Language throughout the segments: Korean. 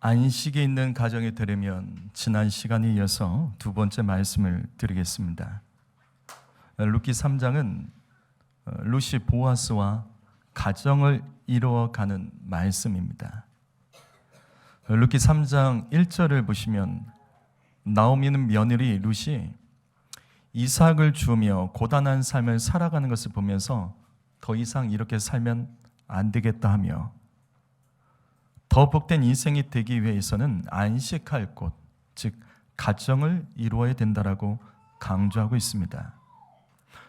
안식이 있는 가정이 되려면 지난 시간에 이어서 두 번째 말씀을 드리겠습니다. 룻기 3장은 룻이 보아스와 가정을 이루어가는 말씀입니다. 룻기 3장 1절을 보시면 나오미는 며느리 룻이 이삭을 주며 고단한 삶을 살아가는 것을 보면서 더 이상 이렇게 살면 안 되겠다 하며 더 복된 인생이 되기 위해서는 안식할 곳, 즉 가정을 이루어야 된다라고 강조하고 있습니다.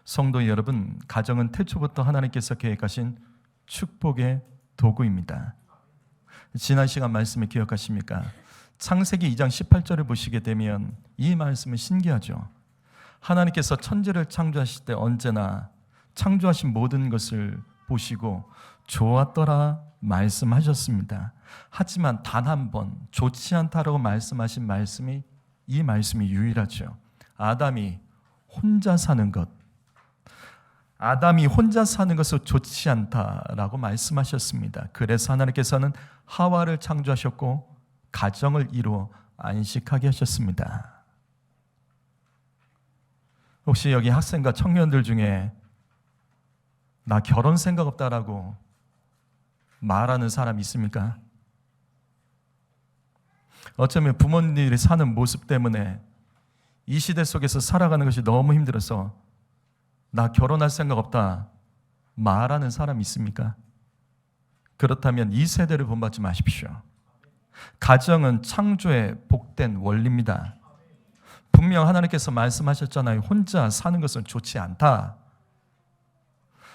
성도 여러분, 가정은 태초부터 하나님께서 계획하신 축복의 도구입니다. 지난 시간 말씀을 기억하십니까? 창세기 2장 18절을 보시게 되면 이 말씀은 신기하죠. 하나님께서 천지를 창조하실 때 언제나 창조하신 모든 것을 보시고 좋았더라 말씀하셨습니다. 하지만 단 한 번 좋지 않다라고 말씀하신 말씀이 이 말씀이 유일하죠. 아담이 혼자 사는 것, 아담이 혼자 사는 것은 좋지 않다라고 말씀하셨습니다. 그래서 하나님께서는 하와를 창조하셨고 가정을 이루어 안식하게 하셨습니다. 혹시 여기 학생과 청년들 중에 나 결혼 생각 없다라고 말하는 사람 있습니까? 어쩌면 부모님들이 사는 모습 때문에 이 시대 속에서 살아가는 것이 너무 힘들어서 나 결혼할 생각 없다 말하는 사람 있습니까? 그렇다면 이 세대를 본받지 마십시오. 가정은 창조의 복된 원리입니다. 분명 하나님께서 말씀하셨잖아요. 혼자 사는 것은 좋지 않다.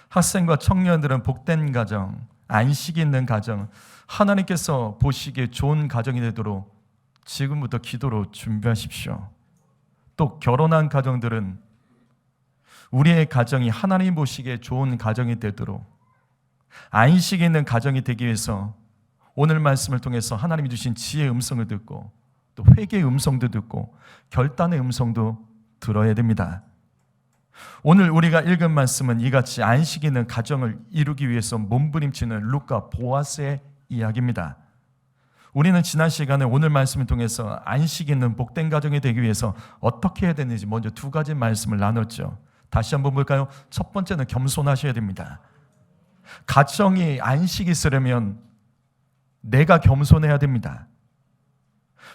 학생과 청년들은 복된 가정, 안식이 있는 가정, 하나님께서 보시기에 좋은 가정이 되도록 지금부터 기도로 준비하십시오. 또 결혼한 가정들은 우리의 가정이 하나님 보시기에 좋은 가정이 되도록 안식이 있는 가정이 되기 위해서 오늘 말씀을 통해서 하나님이 주신 지혜의 음성을 듣고 또 회개의 음성도 듣고 결단의 음성도 들어야 됩니다. 오늘 우리가 읽은 말씀은 이같이 안식이 있는 가정을 이루기 위해서 몸부림치는 룻과 보아스의 이야기입니다. 우리는 지난 시간에 오늘 말씀을 통해서 안식이 있는 복된 가정이 되기 위해서 어떻게 해야 되는지 먼저 두 가지 말씀을 나눴죠. 다시 한번 볼까요? 첫 번째는 겸손하셔야 됩니다. 가정이 안식이 있으려면 내가 겸손해야 됩니다.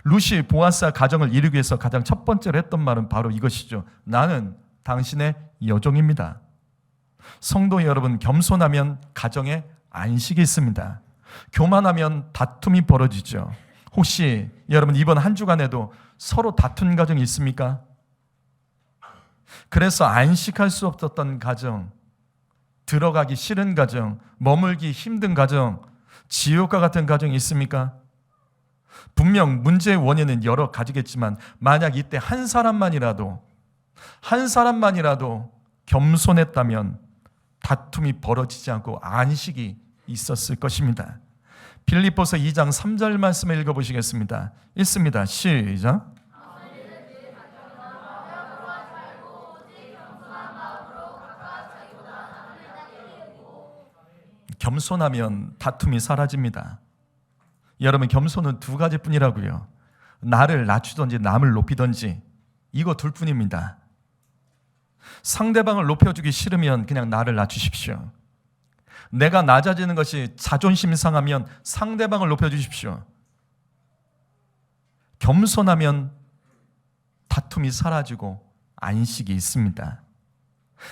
룻이 보아스와 가정을 이루기 위해서 가장 첫 번째로 했던 말은 바로 이것이죠. 나는 당신의 여종입니다. 성도 여러분, 겸손하면 가정에 안식이 있습니다. 교만하면 다툼이 벌어지죠. 혹시 여러분 이번 한 주간에도 서로 다툰 가정이 있습니까? 그래서 안식할 수 없었던 가정, 들어가기 싫은 가정, 머물기 힘든 가정, 지옥과 같은 가정이 있습니까? 분명 문제의 원인은 여러 가지겠지만 만약 이때 한 사람만이라도 겸손했다면 다툼이 벌어지지 않고 안식이 있었을 것입니다. 빌립보서 2장 3절 말씀을 읽어보시겠습니다. 읽습니다. 시작. 겸손하면 다툼이 사라집니다. 여러분, 겸손은 두 가지뿐이라고요. 나를 낮추든지 남을 높이든지 이거 둘뿐입니다. 상대방을 높여주기 싫으면 그냥 나를 낮추십시오. 내가 낮아지는 것이 자존심 상하면 상대방을 높여주십시오. 겸손하면 다툼이 사라지고 안식이 있습니다.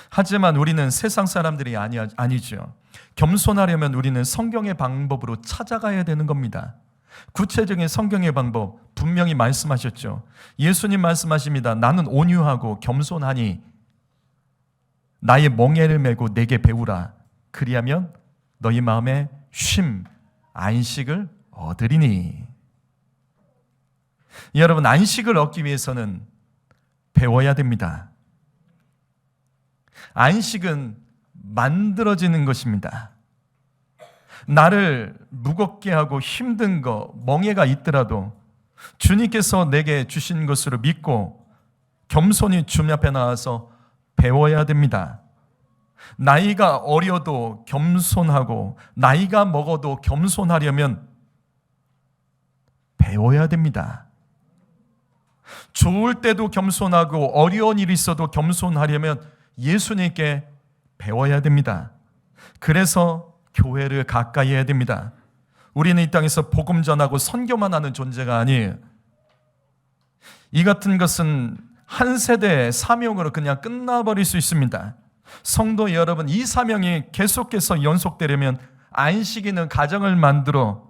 하지만 우리는 세상 사람들이 아니죠. 겸손하려면 우리는 성경의 방법으로 찾아가야 되는 겁니다. 구체적인 성경의 방법 분명히 말씀하셨죠. 예수님 말씀하십니다. 나는 온유하고 겸손하니 나의 멍에를 메고 내게 배우라. 그리하면 너희 마음에 쉼, 안식을 얻으리니. 여러분, 안식을 얻기 위해서는 배워야 됩니다. 안식은 만들어지는 것입니다. 나를 무겁게 하고 힘든 거, 멍해가 있더라도 주님께서 내게 주신 것으로 믿고 겸손히 주님 앞에 나와서 배워야 됩니다. 나이가 어려도 겸손하고 나이가 먹어도 겸손하려면 배워야 됩니다. 좋을 때도 겸손하고 어려운 일이 있어도 겸손하려면 예수님께 배워야 됩니다. 그래서 교회를 가까이 해야 됩니다. 우리는 이 땅에서 복음 전하고 선교만 하는 존재가 아니에요. 이 같은 것은 한 세대의 사명으로 그냥 끝나버릴 수 있습니다. 성도 여러분, 이 사명이 계속해서 연속되려면 안식 있는 가정을 만들어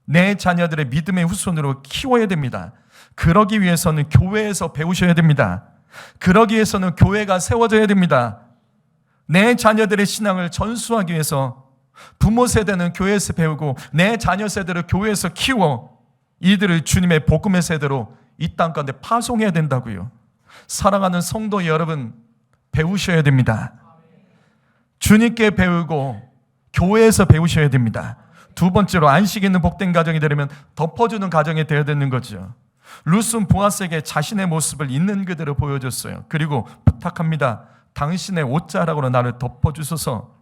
내 자녀들의 믿음의 후손으로 키워야 됩니다. 그러기 위해서는 교회에서 배우셔야 됩니다. 그러기 위해서는 교회가 세워져야 됩니다. 내 자녀들의 신앙을 전수하기 위해서 부모 세대는 교회에서 배우고 내 자녀 세대를 교회에서 키워 이들을 주님의 복음의 세대로 이 땅 가운데 파송해야 된다고요. 사랑하는 성도 여러분, 배우셔야 됩니다. 주님께 배우고 교회에서 배우셔야 됩니다. 두 번째로 안식 있는 복된 가정이 되려면 덮어주는 가정이 되어야 되는 거죠. 룻은 보아스에게 자신의 모습을 있는 그대로 보여줬어요. 그리고 부탁합니다. 당신의 옷자락으로 나를 덮어주소서.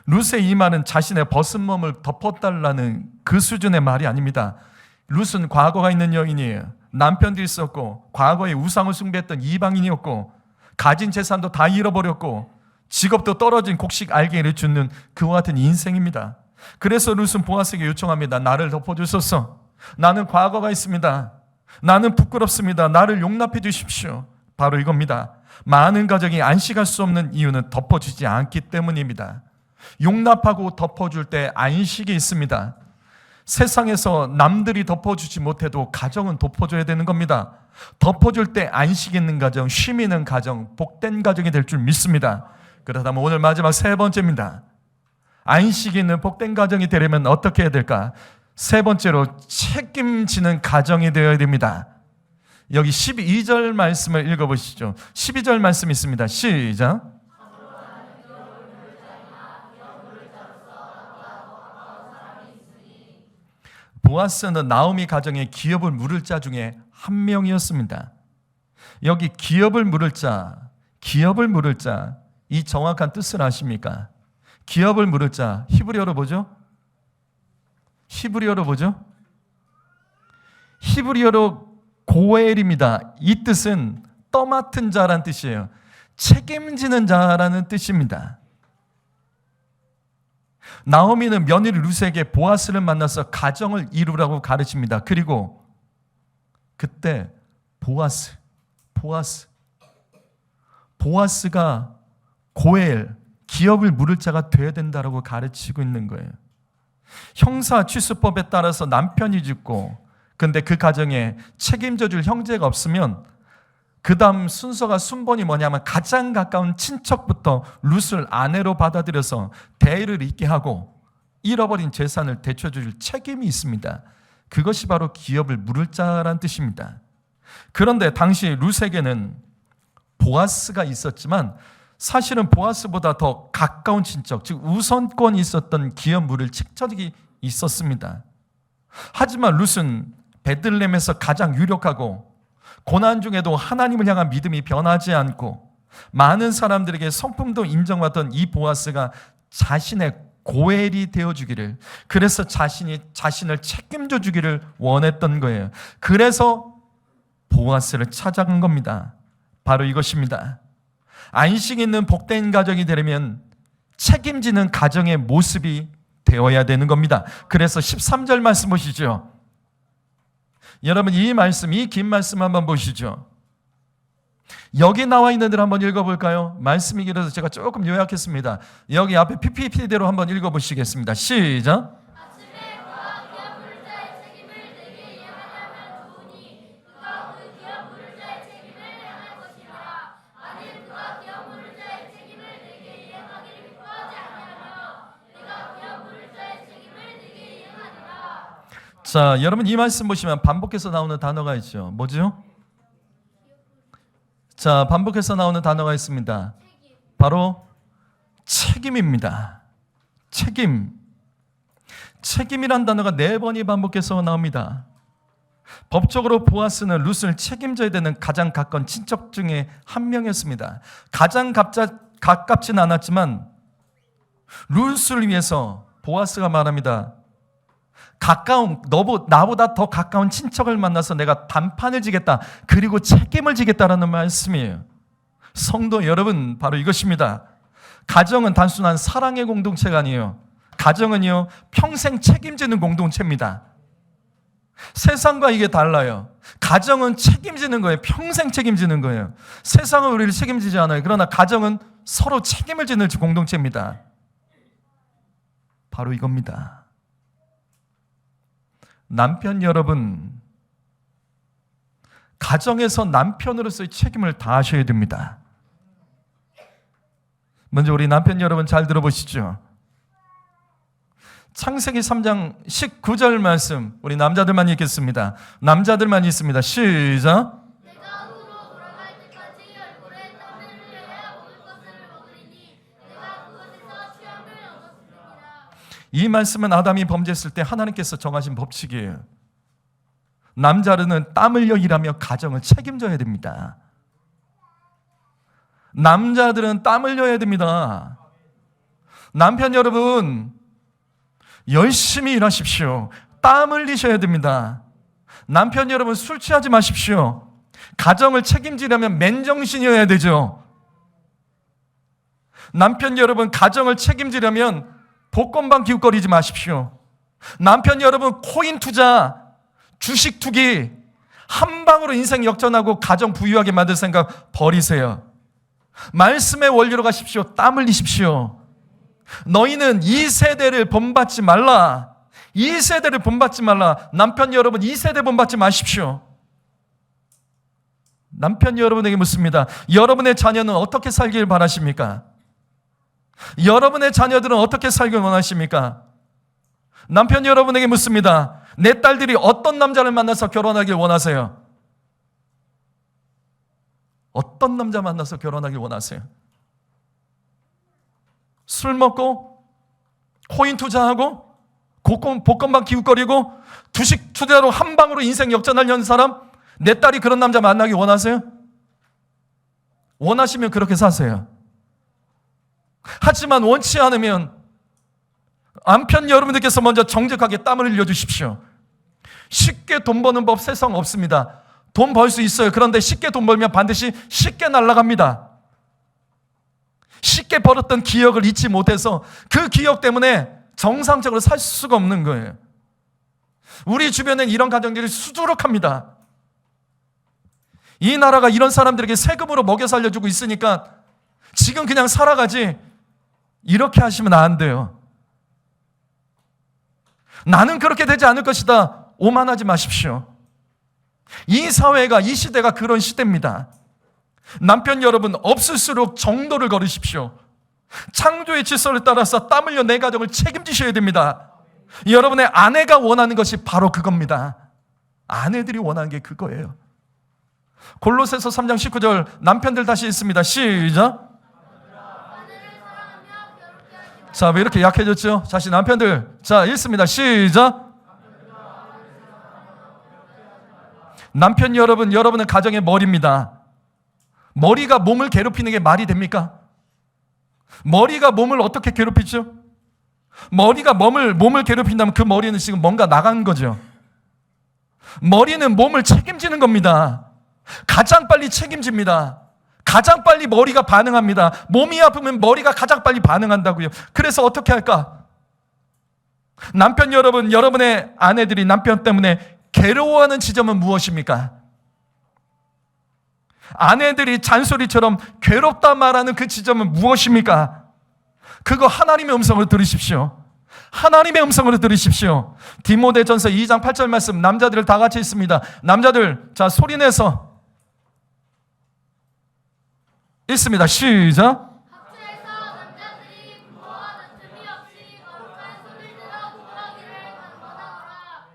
룻의 이 말은 자신의 벗은 몸을 덮어달라는 그 수준의 말이 아닙니다. 룻은 과거가 있는 여인이에요. 남편도 있었고 과거에 우상을 숭배했던 이방인이었고 가진 재산도 다 잃어버렸고 직업도 떨어진 곡식 알갱이를 줍는 그와 같은 인생입니다. 그래서 룻은 보아스에게 요청합니다. 나를 덮어주소서. 나는 과거가 있습니다. 나는 부끄럽습니다. 나를 용납해 주십시오. 바로 이겁니다. 많은 가정이 안식할 수 없는 이유는 덮어주지 않기 때문입니다. 용납하고 덮어줄 때 안식이 있습니다. 세상에서 남들이 덮어주지 못해도 가정은 덮어줘야 되는 겁니다. 덮어줄 때 안식 있는 가정, 쉼 있는 가정, 복된 가정이 될 줄 믿습니다. 그렇다면 오늘 마지막 세 번째입니다. 안식 있는 복된 가정이 되려면 어떻게 해야 될까? 세 번째로 책임지는 가정이 되어야 됩니다. 여기 12절 말씀을 읽어보시죠. 12절 말씀 있습니다. 시작. 보아스는 나오미 가정의 기업을 물을 자 중에 한 명이었습니다. 여기 기업을 물을 자, 이 정확한 뜻을 아십니까? 기업을 물을 자, 히브리어로 뭐죠? 히브리어로 고엘입니다. 이 뜻은 떠맡은 자라는 뜻이에요. 책임지는 자라는 뜻입니다. 나오미는 며느리 룻에게 보아스를 만나서 가정을 이루라고 가르칩니다. 그리고 그때 보아스가 고엘, 기업을 물을 자가 되어야 된다고 가르치고 있는 거예요. 형사 취수법에 따라서 남편이 죽고 근데 그 가정에 책임져 줄 형제가 없으면 그 다음 순서가 순번이 뭐냐면 가장 가까운 친척부터 룻을 아내로 받아들여서 대의를 잇게 하고 잃어버린 재산을 되찾아줄 책임이 있습니다. 그것이 바로 기업을 물을 자라는 뜻입니다. 그런데 당시 룻에게는 보아스가 있었지만 사실은 보아스보다 더 가까운 친척, 즉 우선권이 있었던 기업 물을 친척이 있었습니다. 하지만 룻은 베들레헴에서 가장 유력하고 고난 중에도 하나님을 향한 믿음이 변하지 않고 많은 사람들에게 성품도 인정받던 이 보아스가 자신의 고엘이 되어주기를, 그래서 자신을 책임져 주기를 원했던 거예요. 그래서 보아스를 찾아간 겁니다. 바로 이것입니다. 안식 있는 복된 가정이 되려면 책임지는 가정의 모습이 되어야 되는 겁니다. 그래서 13절 말씀 보시죠. 여러분 이 말씀, 이 긴 말씀 한번 보시죠. 여기 나와 있는 들 한번 읽어볼까요? 말씀이 길어서 제가 조금 요약했습니다. 여기 앞에 PPT대로 한번 읽어보시겠습니다. 시작. 자, 여러분 이 말씀 보시면 반복해서 나오는 단어가 있죠. 뭐죠? 자, 반복해서 나오는 단어가 있습니다. 바로 책임입니다. 책임이란 단어가 4번이 반복해서 나옵니다. 법적으로 보아스는 룻을 책임져야 되는 가장 가까운 친척 중에 한 명이었습니다. 가장 가깝진 않았지만 룻을 위해서 보아스가 말합니다. 나보다 더 가까운 친척을 만나서 내가 단판을 지겠다. 그리고 책임을 지겠다라는 말씀이에요. 성도 여러분, 바로 이것입니다. 가정은 단순한 사랑의 공동체가 아니에요. 가정은요, 평생 책임지는 공동체입니다. 세상과 이게 달라요. 가정은 책임지는 거예요. 평생 책임지는 거예요. 세상은 우리를 책임지지 않아요. 그러나 가정은 서로 책임을 지는 공동체입니다. 바로 이겁니다. 남편 여러분, 가정에서 남편으로서의 책임을 다하셔야 됩니다. 먼저 우리 남편 여러분 잘 들어보시죠. 창세기 3장 19절 말씀, 우리 남자들만 읽겠습니다. 남자들만 읽습니다. 시작. 내가 후로 돌아갈 때까지 얼굴에 땀을 흘려야 먹을 것을 먹으리니 내가 그것에서 취함을 얻었습니다. 이 말씀은 아담이 범죄했을 때 하나님께서 정하신 법칙이에요. 남자는 땀 흘려 일하며 가정을 책임져야 됩니다. 남자들은 땀 흘려야 됩니다. 남편 여러분, 열심히 일하십시오. 땀 흘리셔야 됩니다. 남편 여러분, 술 취하지 마십시오. 가정을 책임지려면 맨정신이어야 되죠. 남편 여러분, 가정을 책임지려면 복권방 기웃거리지 마십시오. 남편 여러분, 코인 투자, 주식 투기, 한 방으로 인생 역전하고 가정 부유하게 만들 생각 버리세요. 말씀의 원리로 가십시오. 땀 흘리십시오. 너희는 이 세대를 본받지 말라. 이 세대를 본받지 말라. 남편 여러분, 이 세대 본받지 마십시오. 남편 여러분에게 묻습니다. 여러분의 자녀는 어떻게 살길 바라십니까? 여러분의 자녀들은 어떻게 살길 원하십니까? 남편 여러분에게 묻습니다. 내 딸들이 어떤 남자를 만나서 결혼하길 원하세요? 어떤 남자 만나서 결혼하길 원하세요? 술 먹고 코인 투자하고 복권방 기웃거리고 주식 투자로 한 방으로 인생 역전하려는 사람, 내 딸이 그런 남자 만나기 원하세요? 원하시면 그렇게 사세요. 하지만 원치 않으면 남편 여러분들께서 먼저 정직하게 땀을 흘려주십시오. 쉽게 돈 버는 법 세상 없습니다. 돈 벌 수 있어요. 그런데 쉽게 돈 벌면 반드시 쉽게 날아갑니다. 쉽게 벌었던 기억을 잊지 못해서 그 기억 때문에 정상적으로 살 수가 없는 거예요. 우리 주변엔 이런 가정들이 수두룩합니다. 이 나라가 이런 사람들에게 세금으로 먹여 살려주고 있으니까 지금 그냥 살아가지, 이렇게 하시면 안 돼요. 나는 그렇게 되지 않을 것이다, 오만하지 마십시오. 이 사회가, 이 시대가 그런 시대입니다. 남편 여러분, 없을수록 정도를 걸으십시오. 창조의 질서를 따라서 땀 흘려 내 가정을 책임지셔야 됩니다. 여러분의 아내가 원하는 것이 바로 그겁니다. 아내들이 원하는 게 그거예요. 골로새서 3장 19절 남편들 다시 읽습니다. 시작. 자, 왜 이렇게 약해졌죠? 다시 남편들, 자, 읽습니다. 시작. 남편 여러분, 여러분은 가정의 머리입니다. 머리가 몸을 괴롭히는 게 말이 됩니까? 머리가 몸을 어떻게 괴롭히죠? 머리가 몸을 괴롭힌다면 그 머리는 지금 뭔가 나간 거죠. 머리는 몸을 책임지는 겁니다. 가장 빨리 책임집니다. 가장 빨리 머리가 반응합니다. 몸이 아프면 머리가 가장 빨리 반응한다고요. 그래서 어떻게 할까? 남편 여러분, 여러분의 아내들이 남편 때문에 괴로워하는 지점은 무엇입니까? 아내들이 잔소리처럼 괴롭다 말하는 그 지점은 무엇입니까? 그거 하나님의 음성으로 들으십시오. 하나님의 음성으로 들으십시오. 디모데전서 2장 8절 말씀, 남자들을 다 같이 읽습니다. 남자들, 자, 소리내서 읽습니다. 시작. 학교에서 남자들이 부모와 다툼이 없이 거룩한 소리를 들어 공부하기를 간구하노라.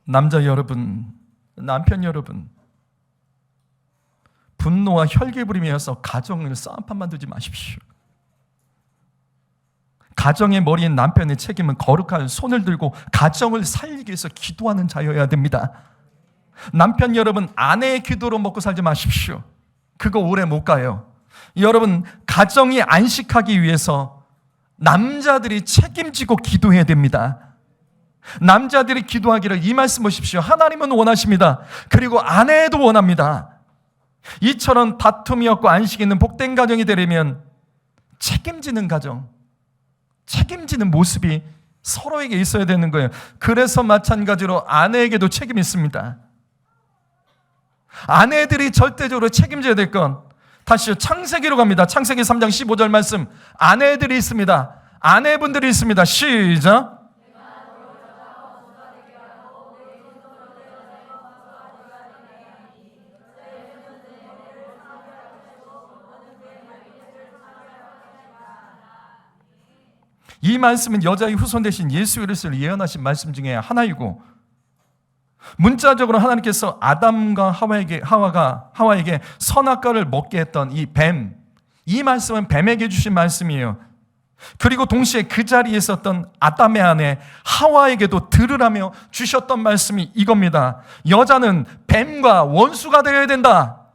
남자 여러분, 남편 여러분, 분노와 혈기 부리면서 가정을 싸움판 만들지 마십시오. 가정의 머리인 남편의 책임은 거룩한 손을 들고 가정을 살리기 위해서 기도하는 자여야 됩니다. 남편 여러분, 아내의 기도로 먹고 살지 마십시오. 그거 오래 못 가요. 여러분, 가정이 안식하기 위해서 남자들이 책임지고 기도해야 됩니다. 남자들이 기도하기를, 이 말씀 보십시오. 하나님은 원하십니다. 그리고 아내도 원합니다. 이처럼 다툼이 없고 안식이 있는 복된 가정이 되려면 책임지는 가정, 책임지는 모습이 서로에게 있어야 되는 거예요. 그래서 마찬가지로 아내에게도 책임이 있습니다. 아내들이 절대적으로 책임져야 될 건, 다시 창세기로 갑니다. 창세기 3장 15절 말씀. 아내들이 있습니다. 아내분들이 있습니다. 시작. 이 말씀은 여자의 후손 대신 예수 그리스도를 예언하신 말씀 중에 하나이고, 문자적으로 하나님께서 아담과 하와에게 선악과를 먹게 했던 이 뱀, 이 말씀은 뱀에게 주신 말씀이에요. 그리고 동시에 그 자리에 있었던 아담의 아내 하와에게도 들으라며 주셨던 말씀이 이겁니다. 여자는 뱀과 원수가 되어야 된다.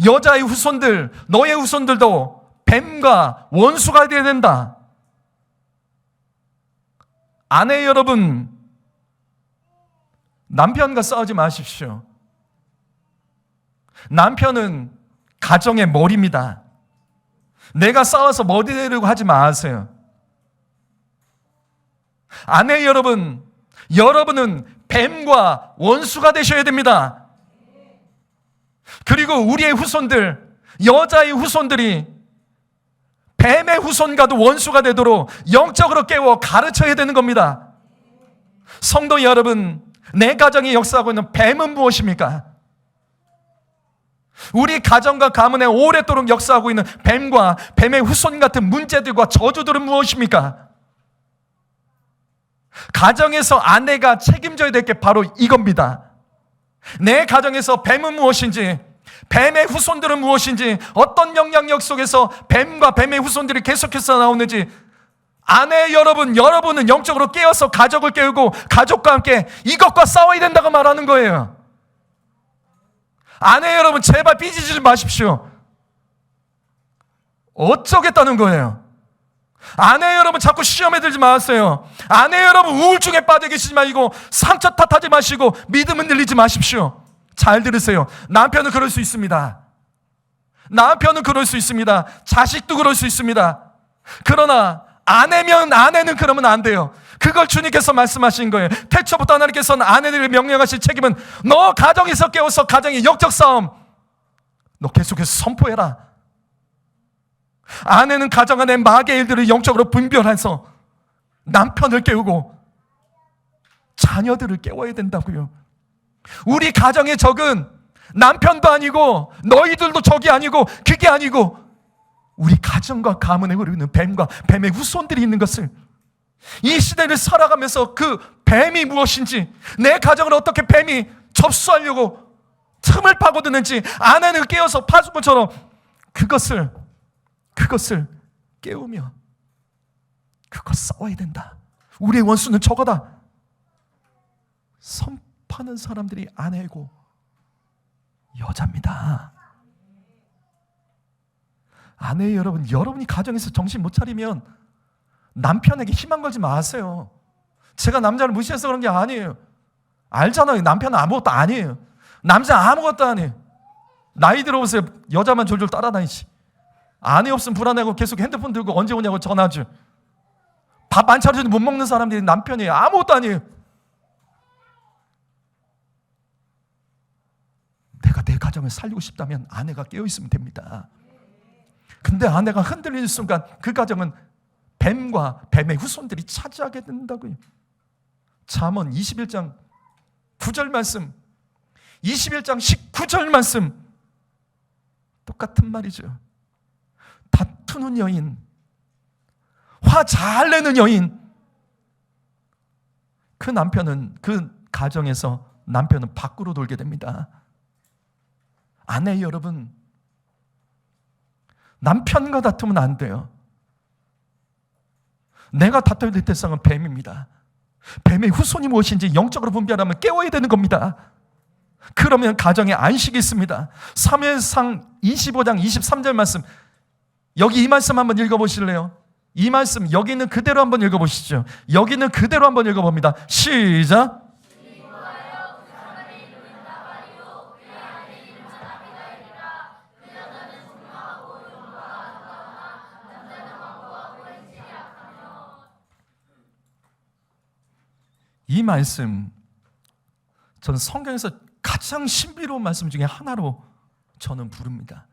여자의 후손들, 너의 후손들도 뱀과 원수가 되어야 된다. 아내 여러분, 남편과 싸우지 마십시오. 남편은 가정의 머리입니다. 내가 싸워서 머리 내리고 하지 마세요. 아내 여러분, 여러분은 뱀과 원수가 되셔야 됩니다. 그리고 우리의 후손들, 여자의 후손들이 뱀의 후손과도 원수가 되도록 영적으로 깨워 가르쳐야 되는 겁니다. 성도 여러분, 내 가정이 역사하고 있는 뱀은 무엇입니까? 우리 가정과 가문에 오랫도록 역사하고 있는 뱀과 뱀의 후손 같은 문제들과 저주들은 무엇입니까? 가정에서 아내가 책임져야 될 게 바로 이겁니다. 내 가정에서 뱀은 무엇인지, 뱀의 후손들은 무엇인지, 어떤 영향력 속에서 뱀과 뱀의 후손들이 계속해서 나오는지, 아내 여러분, 여러분은 영적으로 깨어서 가족을 깨우고 가족과 함께 이것과 싸워야 된다고 말하는 거예요. 아내 여러분, 제발 삐지지 마십시오. 어쩌겠다는 거예요. 아내 여러분, 자꾸 시험에 들지 마세요. 아내 여러분, 우울증에 빠져 계시지 마시고 상처 탓하지 마시고 믿음은 늘리지 마십시오. 잘 들으세요. 남편은 그럴 수 있습니다. 남편은 그럴 수 있습니다. 자식도 그럴 수 있습니다. 그러나 아내는 그러면 안 돼요. 그걸 주님께서 말씀하신 거예요. 태초부터 하나님께서는 아내들을 명령하실 책임은 너 가정에서 깨워서 가정의 영적 싸움 너 계속해서 선포해라. 아내는 가정 안의 마귀의 일들을 영적으로 분별해서 남편을 깨우고 자녀들을 깨워야 된다고요. 우리 가정의 적은 남편도 아니고 너희들도 적이 아니고 그게 아니고 우리 가정과 가문에 흐르는 뱀과 뱀의 후손들이 있는 것을, 이 시대를 살아가면서 그 뱀이 무엇인지, 내 가정을 어떻게 뱀이 접수하려고 틈을 파고드는지 아내는 깨어서 파수꾼처럼 그것을 깨우며 그거 싸워야 된다. 우리의 원수는 저거다. 선파는 사람들이 아내고 여자입니다. 아내 여러분, 여러분이 가정에서 정신 못 차리면 남편에게 희망 걸지 마세요. 제가 남자를 무시해서 그런 게 아니에요. 알잖아요. 남편은 아무것도 아니에요. 남자 아무것도 아니에요. 나이 들어보세요. 여자만 졸졸 따라다니지. 아내 없으면 불안하고 계속 핸드폰 들고 언제 오냐고 전화하죠. 밥 안 차려줘도 못 먹는 사람들이 남편이에요. 아무것도 아니에요. 내가 내 가정을 살리고 싶다면 아내가 깨어있으면 됩니다. 근데 아내가 흔들리는 순간 그 가정은 뱀과 뱀의 후손들이 차지하게 된다고요. 잠언 21장 9절 말씀, 21장 19절 말씀 똑같은 말이죠. 다투는 여인, 화 잘 내는 여인, 그 남편은, 그 가정에서 남편은 밖으로 돌게 됩니다. 아내 여러분, 남편과 다투면 안 돼요. 내가 다퉈야 될 대상은 뱀입니다. 뱀의 후손이 무엇인지 영적으로 분별하면 깨워야 되는 겁니다. 그러면 가정에 안식이 있습니다. 사무엘상 25장 23절 말씀, 여기 이 말씀 한번 읽어보실래요? 이 말씀 여기 있는 그대로 한번 읽어보시죠. 여기 있는 그대로 한번 읽어봅니다. 시작. 이 말씀, 저는 성경에서 가장 신비로운 말씀 중에 하나로 저는 부릅니다.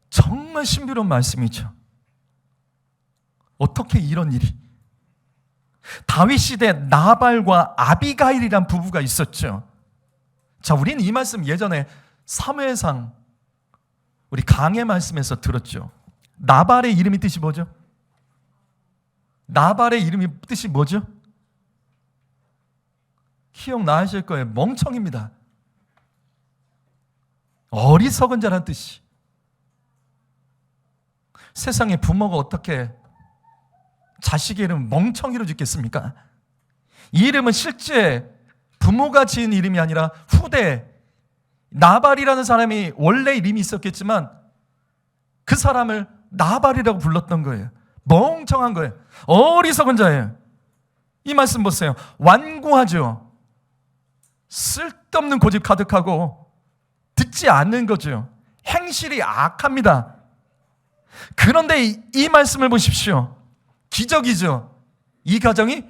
정말 신비로운 말씀이죠. 어떻게 이런 일이? 다윗 시대에 나발과 아비가일이란 부부가 있었죠. 자, 우리는 이 말씀 예전에 사무엘상 우리 강의 말씀에서 들었죠. 나발의 이름이 뜻이 뭐죠? 나발의 이름이 뜻이 뭐죠? 기억나실 거예요. 멍청입니다. 어리석은 자란 뜻이. 세상에 부모가 어떻게 자식의 이름을 멍청이로 짓겠습니까? 이 이름은 실제 부모가 지은 이름이 아니라 후대 나발이라는 사람이 원래 이름이 있었겠지만 그 사람을 나발이라고 불렀던 거예요. 멍청한 거예요. 어리석은 자예요. 이 말씀 보세요. 완고하죠. 쓸데없는 고집 가득하고 듣지 않는 거죠. 행실이 악합니다. 그런데 이 말씀을 보십시오. 기적이죠. 이 가정이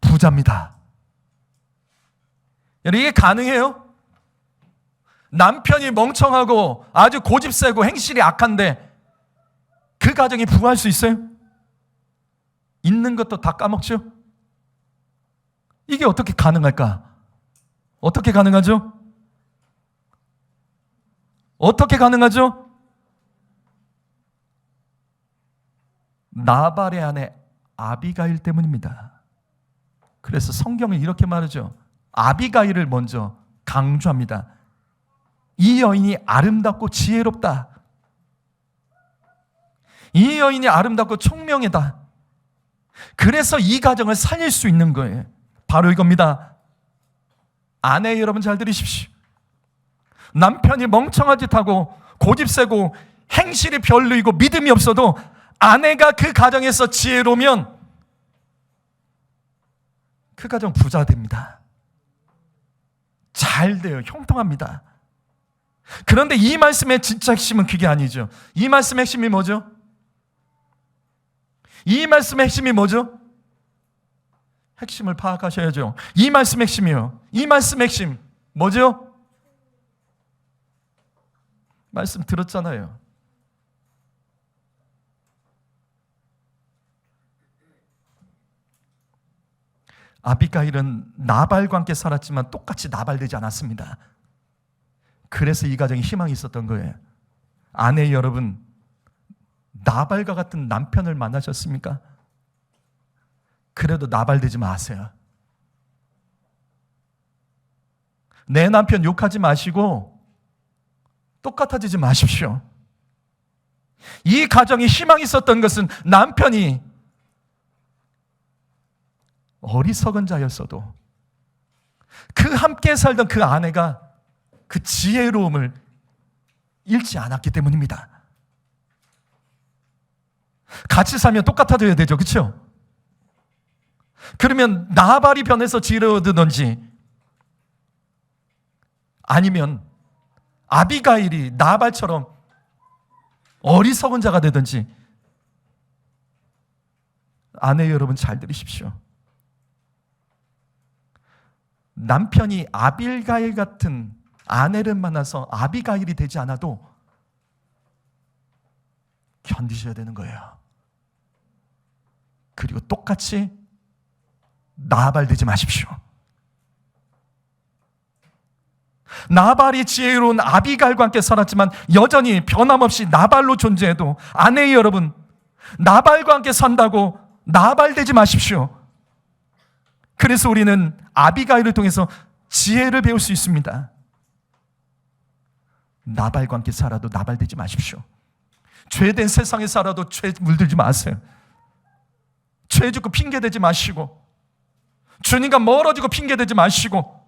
부자입니다. 여러분, 이게 가능해요? 남편이 멍청하고 아주 고집 세고 행실이 악한데 그 가정이 부유할 수 있어요? 있는 것도 다 까먹죠? 이게 어떻게 가능할까? 어떻게 가능하죠? 어떻게 가능하죠? 나발의 아내 아비가일 때문입니다. 그래서 성경은 이렇게 말하죠. 아비가일을 먼저 강조합니다. 이 여인이 아름답고 지혜롭다. 이 여인이 아름답고 총명하다. 그래서 이 가정을 살릴 수 있는 거예요. 바로 이겁니다. 아내 여러분 잘 들으십시오. 남편이 멍청한 짓 하고 고집 세고 행실이 별로이고 믿음이 없어도 아내가 그 가정에서 지혜로우면 그 가정 부자 됩니다. 잘 돼요. 형통합니다. 그런데 이 말씀의 진짜 핵심은 그게 아니죠. 이 말씀의 핵심이 뭐죠? 이 말씀의 핵심이 뭐죠? 핵심을 파악하셔야죠. 이 말씀의 핵심이요. 이 말씀의 핵심 뭐죠? 말씀 들었잖아요. 아비가일은 나발과 함께 살았지만 똑같이 나발되지 않았습니다. 그래서 이 가정에 희망이 있었던 거예요. 아내 여러분, 나발과 같은 남편을 만나셨습니까? 그래도 나발되지 마세요. 내 남편 욕하지 마시고 똑같아지지 마십시오. 이 가정에 희망이 있었던 것은 남편이 어리석은 자였어도 그 함께 살던 그 아내가 그 지혜로움을 잃지 않았기 때문입니다. 같이 살면 똑같아져야 되죠. 그렇죠? 그러면 나발이 변해서 지혜로워지든지 아니면 아비가일이 나발처럼 어리석은 자가 되든지. 아내 여러분 잘 들으십시오. 남편이 아비가일 같은 아내를 만나서 아비가일이 되지 않아도 견디셔야 되는 거예요. 그리고 똑같이 나발 되지 마십시오. 나발이 지혜로운 아비가일과 함께 살았지만 여전히 변함없이 나발로 존재해도 아내 여러분, 나발과 함께 산다고 나발 되지 마십시오. 그래서 우리는 아비가일을 통해서 지혜를 배울 수 있습니다. 나발과 함께 살아도 나발되지 마십시오. 죄된 세상에 살아도 죄 물들지 마세요. 죄 짓고 핑계대지 마시고 주님과 멀어지고 핑계대지 마시고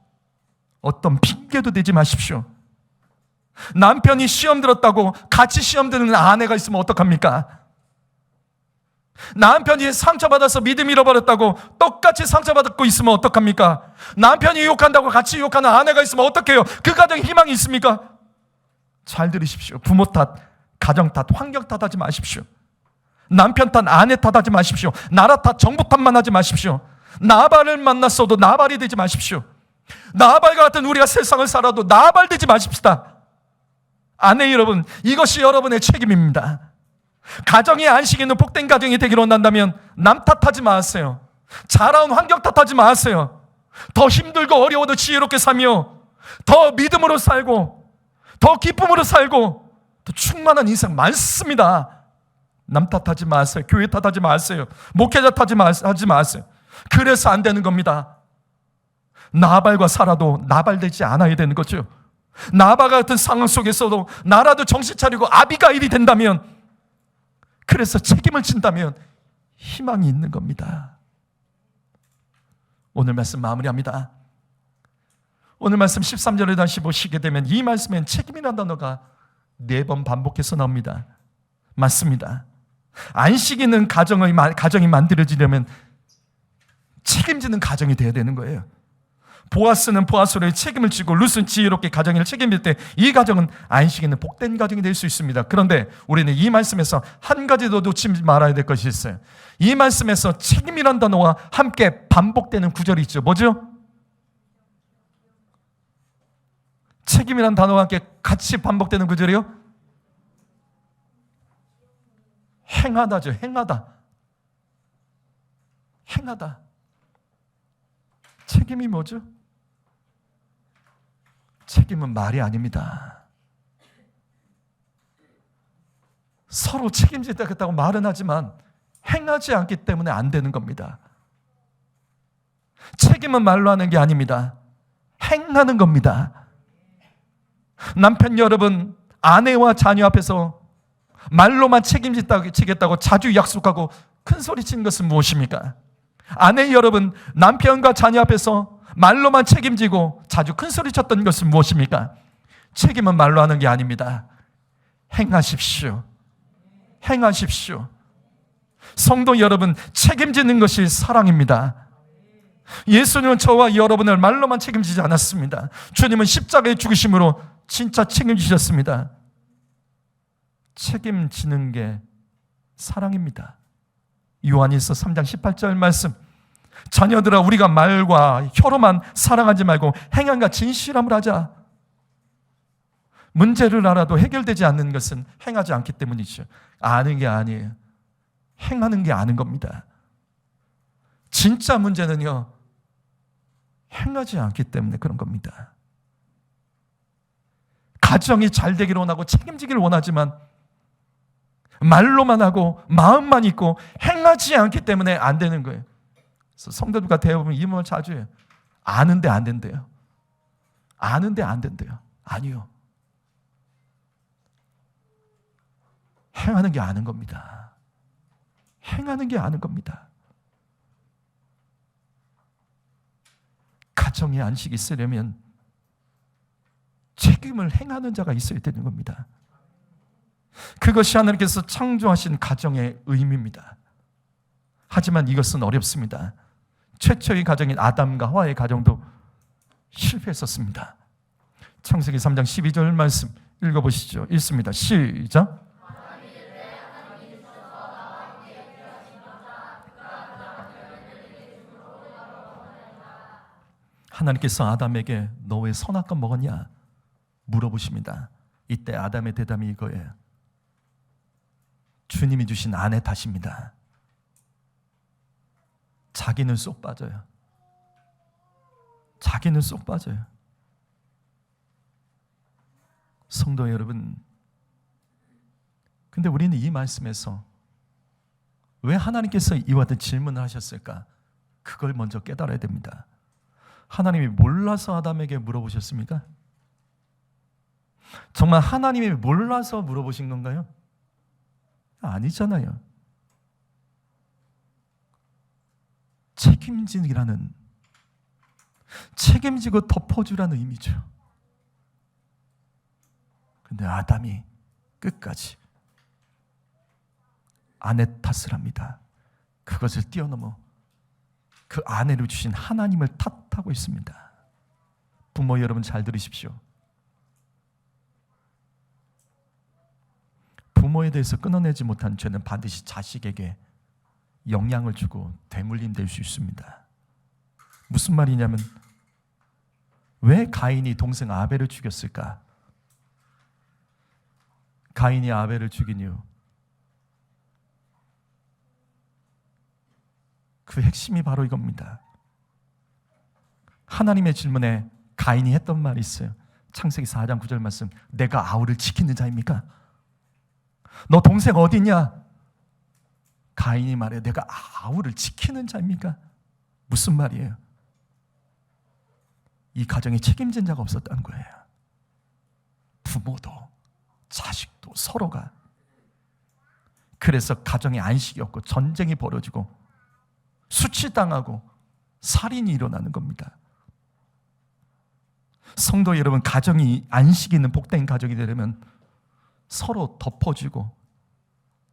어떤 핑계도 대지 마십시오. 남편이 시험 들었다고 같이 시험 드는 아내가 있으면 어떡합니까? 남편이 상처받아서 믿음 잃어버렸다고 똑같이 상처받고 있으면 어떡합니까? 남편이 유혹한다고 같이 유혹하는 아내가 있으면 어떡해요? 그 가정에 희망이 있습니까? 잘 들으십시오. 부모 탓, 가정 탓, 환경 탓하지 마십시오. 남편 탓, 아내 탓하지 마십시오. 나라 탓, 정부 탓만 하지 마십시오. 나발을 만났어도 나발이 되지 마십시오. 나발과 같은 우리가 세상을 살아도 나발 되지 마십시다. 아내 여러분, 이것이 여러분의 책임입니다. 가정이 안식 있는 복된 가정이 되기를 원한다면 남 탓하지 마세요. 자라온 환경 탓하지 마세요. 더 힘들고 어려워도 지혜롭게 살며 더 믿음으로 살고 더 기쁨으로 살고 더 충만한 인생 많습니다. 남 탓하지 마세요. 교회 탓하지 마세요. 목회자 탓하지 마세요. 그래서 안 되는 겁니다. 나발과 살아도 나발되지 않아야 되는 거죠. 나발 같은 상황 속에서도 나라도 정신 차리고 아비가일이 된다면, 그래서 책임을 진다면 희망이 있는 겁니다. 오늘 말씀 마무리합니다. 오늘 말씀 13절에 다시 보시게 되면 이 말씀엔 책임이라는 단어가 4번 반복해서 나옵니다. 맞습니다. 안식 있는 가정이 만들어지려면 책임지는 가정이 되어야 되는 거예요. 보아스는 보아스로의 책임을 지고 룻은 지혜롭게 가정을 책임질 때 이 가정은 안식 있는 복된 가정이 될 수 있습니다. 그런데 우리는 이 말씀에서 한 가지도 놓치지 말아야 될 것이 있어요. 이 말씀에서 책임이란 단어와 함께 반복되는 구절이 있죠. 뭐죠? 책임이란 단어와 함께 같이 반복되는 구절이요? 행하다죠. 행하다. 행하다. 책임이 뭐죠? 책임은 말이 아닙니다. 서로 책임지겠다고 말은 하지만 행하지 않기 때문에 안 되는 겁니다. 책임은 말로 하는 게 아닙니다. 행하는 겁니다. 남편 여러분, 아내와 자녀 앞에서 말로만 책임지겠다고 자주 약속하고 큰 소리 치는 것은 무엇입니까? 아내 여러분, 남편과 자녀 앞에서 말로만 책임지고 자주 큰 소리 쳤던 것은 무엇입니까? 책임은 말로 하는 게 아닙니다. 행하십시오. 행하십시오. 성도 여러분, 책임지는 것이 사랑입니다. 예수님은 저와 여러분을 말로만 책임지지 않았습니다. 주님은 십자가의 죽으심으로 진짜 책임지셨습니다. 책임지는 게 사랑입니다. 요한일서 3장 18절 말씀, 자녀들아 우리가 말과 혀로만 사랑하지 말고 행함과 진실함을 하자. 문제를 알아도 해결되지 않는 것은 행하지 않기 때문이죠. 아는 게 아니에요. 행하는 게 아는 겁니다. 진짜 문제는요, 행하지 않기 때문에 그런 겁니다. 가정이 잘 되기를 원하고 책임지기를 원하지만 말로만 하고 마음만 있고 행하지 않기 때문에 안 되는 거예요. 그래서 성도들과 대화보면 이 말을 자주 해요. 아는데 안 된대요. 아는데 안 된대요. 아니요. 행하는 게 아는 겁니다. 행하는 게 아는 겁니다. 가정에 안식이 있으려면 책임을 행하는 자가 있어야 되는 겁니다. 그것이 하나님께서 창조하신 가정의 의미입니다. 하지만 이것은 어렵습니다. 최초의 가정인 아담과 하와의 가정도 실패했었습니다. 창세기 3장 12절 말씀 읽어보시죠. 읽습니다. 시작. 하나님께서 아담에게 너 왜 선악과 먹었냐 물어보십니다. 이때 아담의 대답이 이거예요. 주님이 주신 아내 탓입니다. 자기는 쏙 빠져요. 자기는 쏙 빠져요. 성도 여러분, 근데 우리는 이 말씀에서 왜 하나님께서 이와 같은 질문을 하셨을까? 그걸 먼저 깨달아야 됩니다. 하나님이 몰라서 아담에게 물어보셨습니까? 정말 하나님이 몰라서 물어보신 건가요? 아니잖아요. 책임지고 덮어주라는 의미죠. 근데 아담이 끝까지 아내 탓을 합니다. 그것을 뛰어넘어 그 아내로 주신 하나님을 탓하고 있습니다. 부모 여러분 잘 들으십시오. 부모에 대해서 끊어내지 못한 죄는 반드시 자식에게 영향을 주고 대물림 될 수 있습니다. 무슨 말이냐면 왜 가인이 동생 아벨을 죽였을까? 가인이 아벨을 죽인 이유, 그 핵심이 바로 이겁니다. 하나님의 질문에 가인이 했던 말이 있어요. 창세기 4장 9절 말씀, 내가 아우를 지키는 자입니까? 너 동생 어디 있냐? 가인이 말해, 내가 아우를 지키는 자입니까? 무슨 말이에요? 이 가정에 책임진 자가 없었다는 거예요. 부모도 자식도 서로가. 그래서 가정에 안식이 없고 전쟁이 벌어지고 수치당하고 살인이 일어나는 겁니다. 성도 여러분, 가정이 안식이 있는 복된 가정이 되려면 서로 덮어주고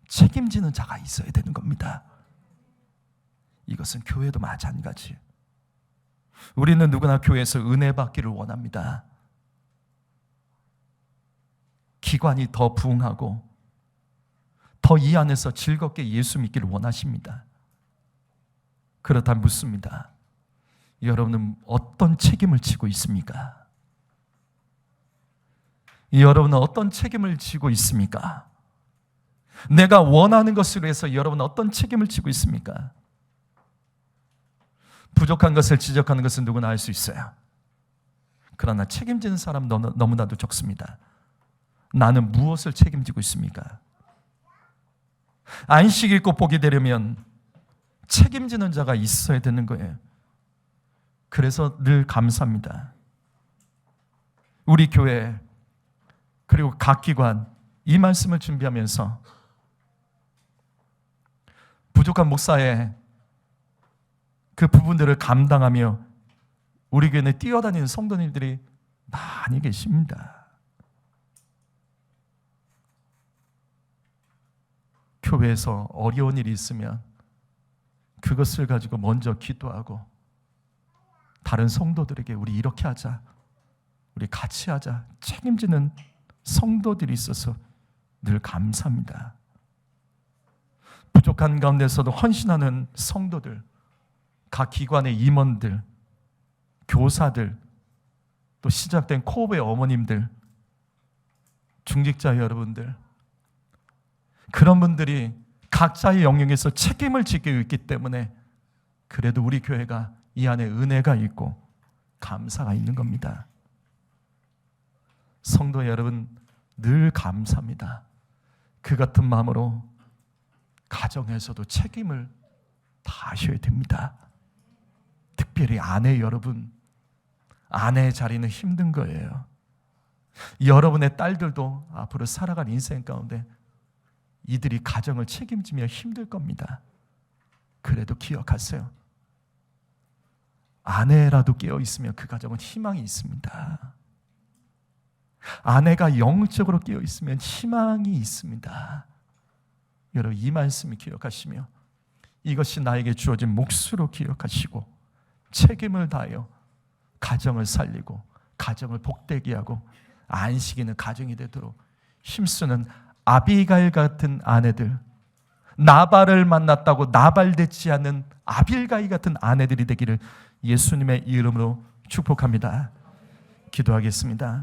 책임지는 자가 있어야 되는 겁니다. 이것은 교회도 마찬가지. 우리는 누구나 교회에서 은혜 받기를 원합니다. 기관이 더 부흥하고 더 이 안에서 즐겁게 예수 믿기를 원하십니다. 그렇다면 묻습니다. 여러분은 어떤 책임을 지고 있습니까? 여러분은 어떤 책임을 지고 있습니까? 내가 원하는 것을 위해서 여러분은 어떤 책임을 지고 있습니까? 부족한 것을 지적하는 것은 누구나 할 수 있어요. 그러나 책임지는 사람 너무나도 적습니다. 나는 무엇을 책임지고 있습니까? 안식 있고 복이 되려면 책임지는 자가 있어야 되는 거예요. 그래서 늘 감사합니다. 우리 교회 그리고 각 기관 이 말씀을 준비하면서 부족한 목사의 그 부분들을 감당하며 우리 교회에 뛰어다니는 성도님들이 많이 계십니다. 교회에서 어려운 일이 있으면 그것을 가지고 먼저 기도하고 다른 성도들에게 우리 이렇게 하자, 우리 같이 하자 책임지는 성도들이 있어서 늘 감사합니다. 부족한 가운데서도 헌신하는 성도들, 각 기관의 임원들, 교사들, 또 시작된 코업의 어머님들, 중직자 여러분들, 그런 분들이 각자의 영역에서 책임을 지고 있기 때문에 그래도 우리 교회가 이 안에 은혜가 있고 감사가 있는 겁니다. 성도 여러분, 늘 감사합니다. 그 같은 마음으로 가정에서도 책임을 다하셔야 됩니다. 특별히 아내 여러분, 아내의 자리는 힘든 거예요. 여러분의 딸들도 앞으로 살아갈 인생 가운데 이들이 가정을 책임지며 힘들 겁니다. 그래도 기억하세요. 아내라도 깨어 있으면 그 가정은 희망이 있습니다. 아내가 영적으로 깨어 있으면 희망이 있습니다. 여러분, 이 말씀을 기억하시며 이것이 나에게 주어진 몫으로 기억하시고 책임을 다하여 가정을 살리고 가정을 복되게 하고 안식 있는 가정이 되도록 힘쓰는 아비가일 같은 아내들, 나발을 만났다고 나발되지 않는 아빌가일 같은 아내들이 되기를 예수님의 이름으로 축복합니다. 기도하겠습니다.